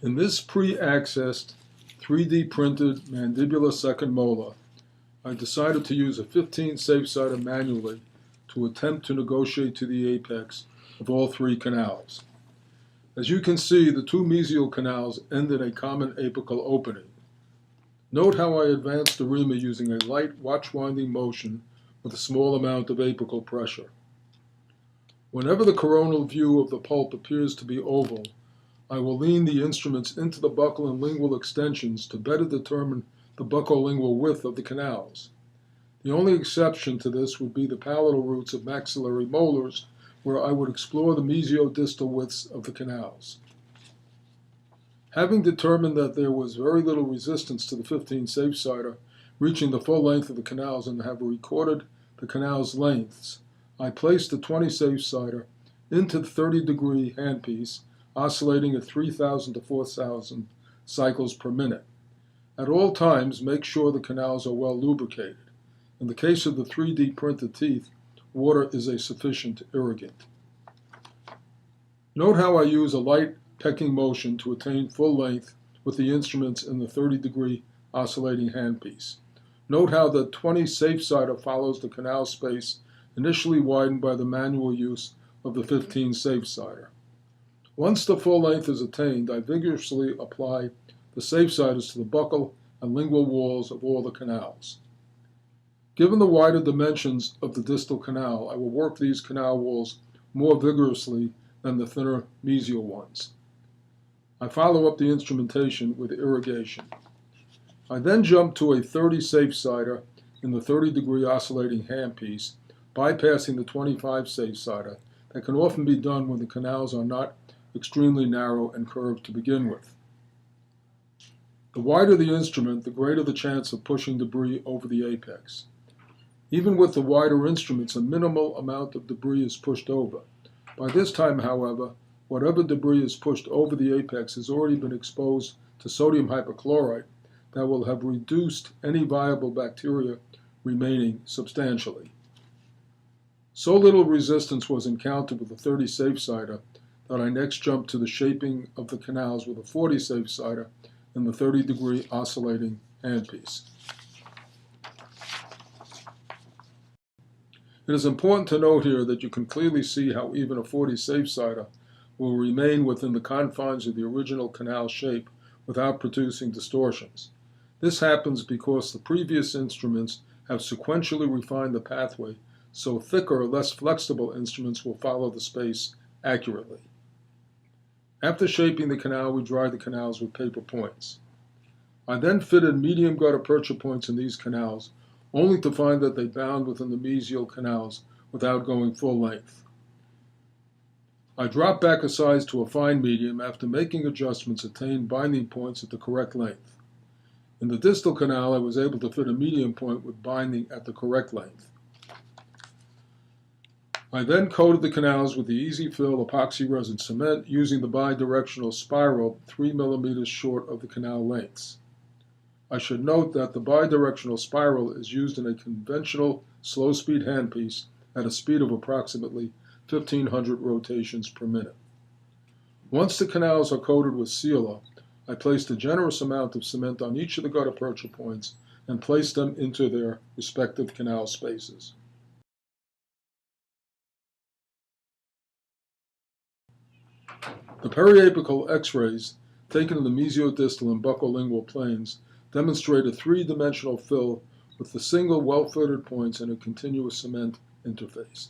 In this pre-accessed 3D printed mandibular second molar, I decided to use a 15 safe-sider manually to attempt to negotiate to the apex of all three canals. As you can see, the two mesial canals end in a common apical opening. Note how I advanced the reamer using a light watch-winding motion with a small amount of apical pressure. Whenever the coronal view of the pulp appears to be oval, I will lean the instruments into the buccal and lingual extensions to better determine the buccolingual width of the canals. The only exception to this would be the palatal roots of maxillary molars, where I would explore the mesiodistal widths of the canals. Having determined that there was very little resistance to the 15 safe-sider reaching the full length of the canals and have recorded the canals' lengths, I placed the 20 safe-sider into the 30-degree handpiece, oscillating at 3,000 to 4,000 cycles per minute. At all times, make sure the canals are well lubricated. In the case of the 3D printed teeth, water is a sufficient irrigant. Note how I use a light pecking motion to attain full length with the instruments in the 30-degree oscillating handpiece. Note how the 20 safe-sider follows the canal space initially widened by the manual use of the 15 safe-sider. Once the full length is attained, I vigorously apply the safe-siders to the buccal and lingual walls of all the canals. Given the wider dimensions of the distal canal, I will work these canal walls more vigorously than the thinner mesial ones. I follow up the instrumentation with irrigation. I then jump to a 30 safe-sider in the 30-degree oscillating handpiece, bypassing the 25 safe-sider that can often be done when the canals are not extremely narrow and curved to begin with. The wider the instrument, the greater the chance of pushing debris over the apex. Even with the wider instruments, a minimal amount of debris is pushed over. By this time, however, whatever debris is pushed over the apex has already been exposed to sodium hypochlorite that will have reduced any viable bacteria remaining substantially. So little resistance was encountered with the 30 safe-sider that I next jumped to the shaping of the canals with a 40 safe-sider in the 30-degree oscillating handpiece. It is important to note here that you can clearly see how even a 40 safe-sider will remain within the confines of the original canal shape without producing distortions. This happens because the previous instruments have sequentially refined the pathway, so thicker, less flexible instruments will follow the space accurately. After shaping the canal, we dried the canals with paper points. I then fitted medium gutta percha points in these canals, only to find that they bound within the mesial canals without going full length. I dropped back a size to a fine medium after making adjustments attained binding points at the correct length. In the distal canal, I was able to fit a medium point with binding at the correct length. I then coated the canals with the Easy Fill epoxy resin cement using the bidirectional spiral 3 millimeters short of the canal lengths. I should note that the bidirectional spiral is used in a conventional slow-speed handpiece at a speed of approximately 1,500 rotations per minute. Once the canals are coated with sealer, I placed a generous amount of cement on each of the gutta percha points and placed them into their respective canal spaces. The periapical X-rays taken in the mesiodistal and buccolingual planes demonstrate a three-dimensional fill with the single well-fitted points and a continuous cement interface.